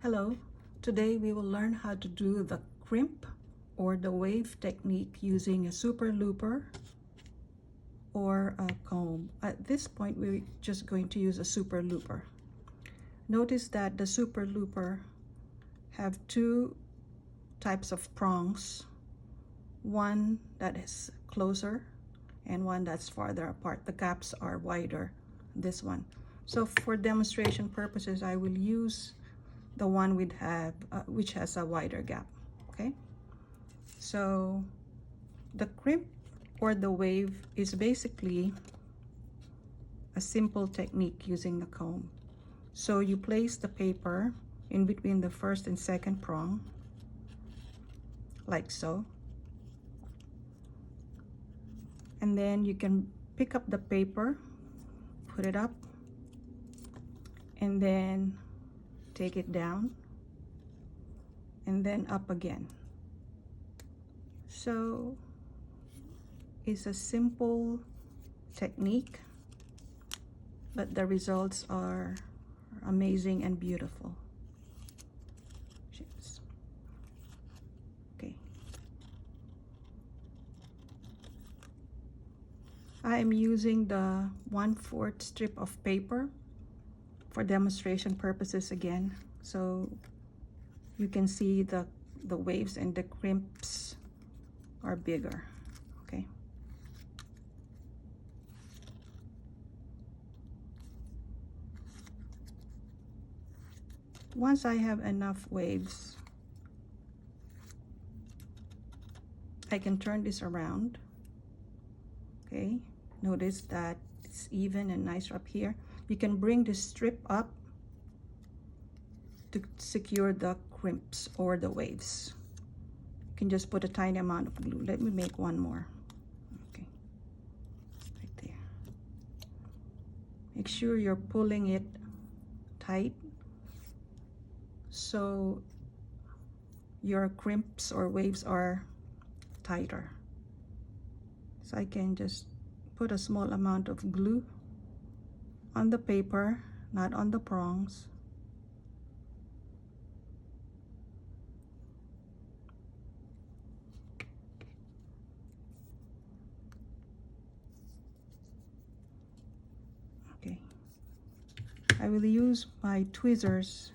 Hello, today we will learn how to do the crimp or the wave technique using a super looper or a comb. At this point, we're just going to use a super looper. Notice that the super looper have two types of prongs, one that is closer and one that's farther apart. The gaps are wider, this one. So for demonstration purposes, I will use the one which has a wider gap. Okay, so the crimp or the wave is basically a simple technique using the comb. So you place the paper in between the first and second prong, like so, and then you can pick up the paper, put it up, and then take it down, and then up again. So it's a simple technique, but the results are amazing and beautiful. Okay, I am using the 1/4 strip of paper for demonstration purposes again, so you can see the waves and the crimps are bigger. Okay, once I have enough waves, I can turn this around. Okay, notice that it's even and nice up here. You can bring the strip up to secure the crimps or the waves. You can just put a tiny amount of glue. Let me make one more. Okay, right there. Make sure you're pulling it tight so your crimps or waves are tighter. So I can just put a small amount of glue on the paper, not on the prongs. Okay, I will use my tweezers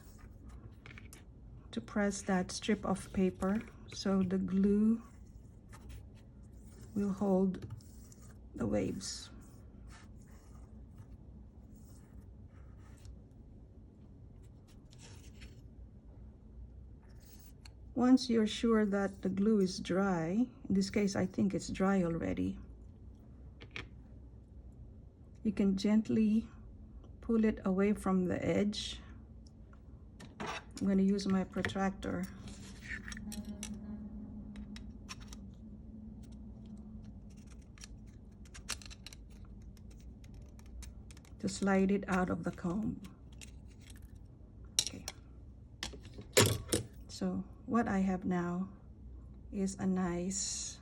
to press that strip of paper so the glue will hold the waves. Once you're sure that the glue is dry, in this case I think it's dry already, you can gently pull it away from the edge. I'm going to use my protractor to slide it out of the comb. Okay, so what I have now is a nice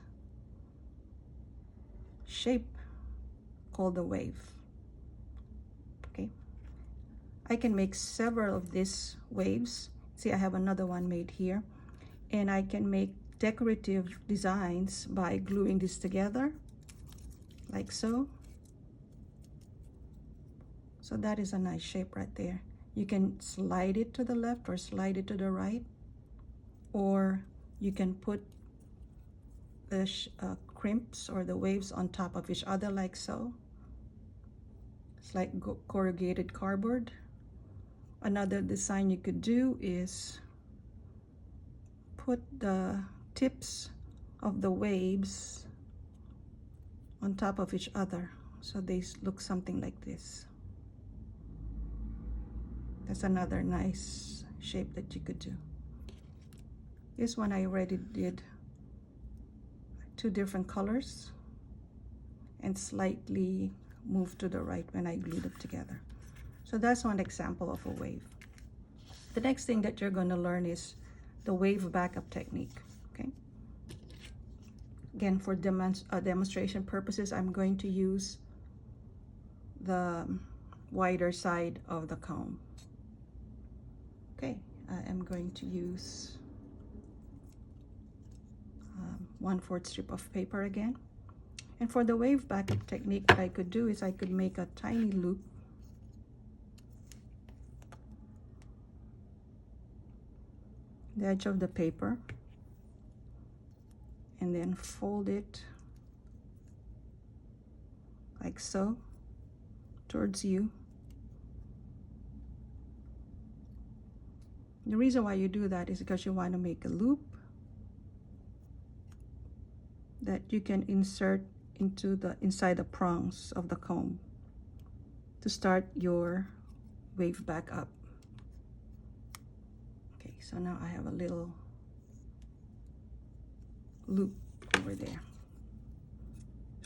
shape called the wave. Okay, I can make several of these waves. See, I have another one made here, and I can make decorative designs by gluing this together like so. So that is a nice shape right there. You can slide it to the left or slide it to the right, or you can put the crimps or the waves on top of each other like so. It's like corrugated cardboard. Another design you could do is put the tips of the waves on top of each other so they look something like this. That's another nice shape that you could do. This one I already did two different colors and slightly moved to the right when I glued them together. So that's one example of a wave. The next thing that you're going to learn is the wave backup technique. Okay. Again, for demonstration purposes, I'm going to use the wider side of the comb. Okay, I am going to use 1/4 strip of paper again. And for the wave backup technique, what I could do is I could make a tiny loop the edge of the paper and then fold it like so towards you. The reason why you do that is because you want to make a loop that you can insert into the inside the prongs of the comb to start your wave back up. Okay, so now I have a little loop over there.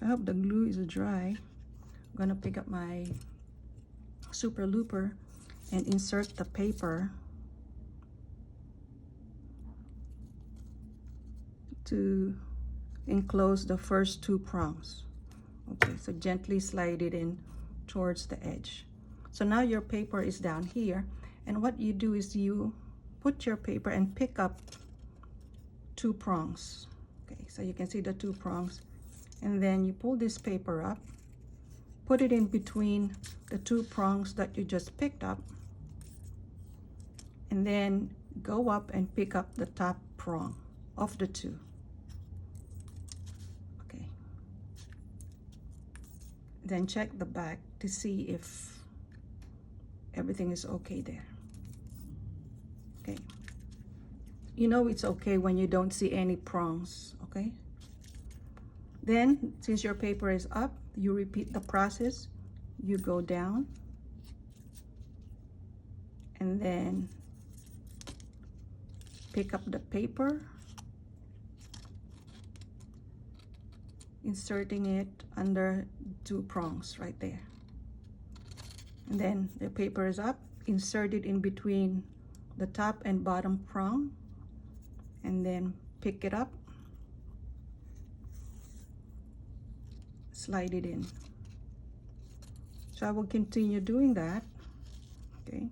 I hope the glue is dry. I'm gonna pick up my super looper and insert the paper to enclose the first 2 prongs. Okay, so gently slide it in towards the edge. So now your paper is down here, and what you do is you put your paper and pick up 2 prongs. Okay, so you can see the 2 prongs, and then you pull this paper up, put it in between the 2 prongs that you just picked up, and then go up and pick up the top prong of the 2. Okay, then check the back to see if everything is okay there. Okay, you know it's okay when you don't see any prongs. Okay, then since your paper is up, you repeat the process. You go down and then pick up the paper, inserting it under 2 prongs right there. And then the paper is up, insert it in between the top and bottom prong, and then pick it up, slide it in. So I will continue doing that. Okay.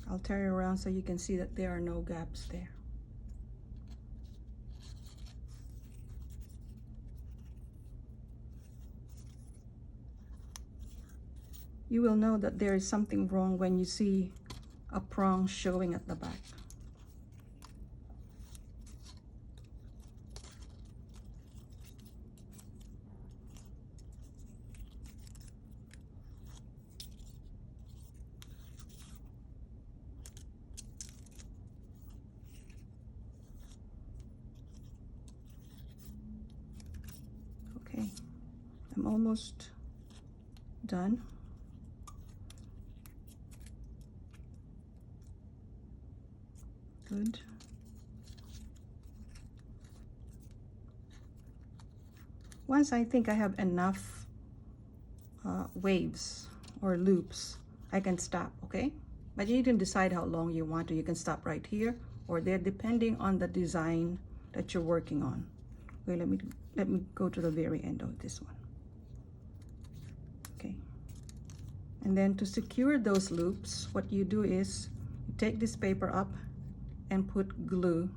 I'll turn it around so you can see that there are no gaps there. You will know that there is something wrong when you see a prong showing at the back. Okay, I'm almost done. Good. Once I think I have enough waves or loops, I can stop, okay? But you can decide how long you want to. You can stop right here or there, depending on the design that you're working on. Okay, let me go to the very end of this one. Okay. And then to secure those loops, what you do is you take this paper up and put glue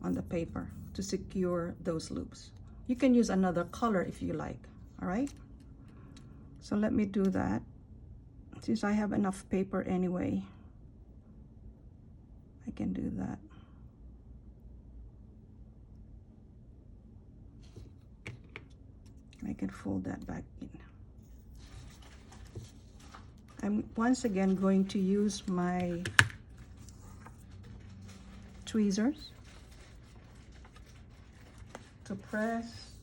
on the paper to secure those loops. You can use another color if you like, all right? So let me do that. Since I have enough paper anyway, I can do that. I can fold that back in. I'm once again going to use my tweezers to press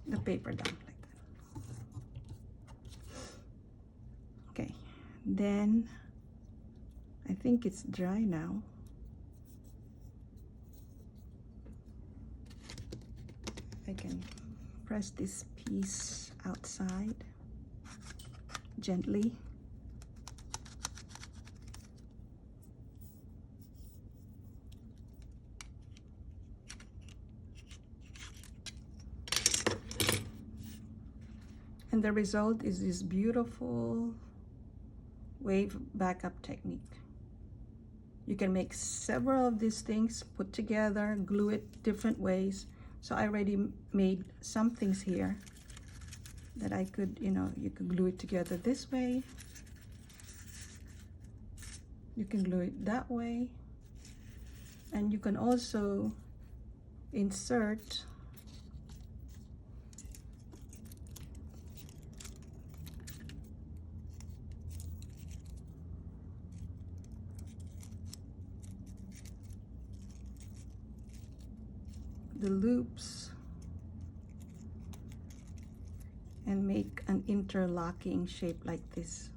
the paper down like that. Okay, then I think it's dry now. can press this piece outside gently. And the result is this beautiful wave backup technique. You can make several of these things, put together, glue it different ways. So I already made some things here that I could, you could glue it together this way. You can glue it that way. And you can also insert the loops and make an interlocking shape like this.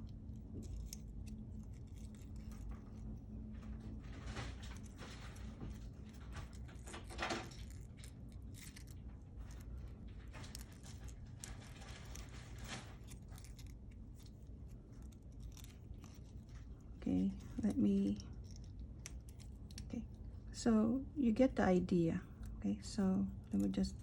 Okay, okay, so you get the idea. Okay, so let me just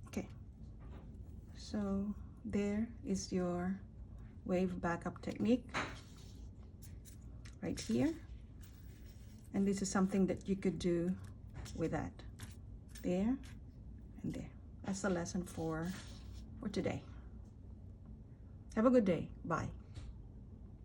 okay, so there is your wave backup technique right here, and this is something that you could do with that there and there. That's the lesson for today. Have a good day. Bye.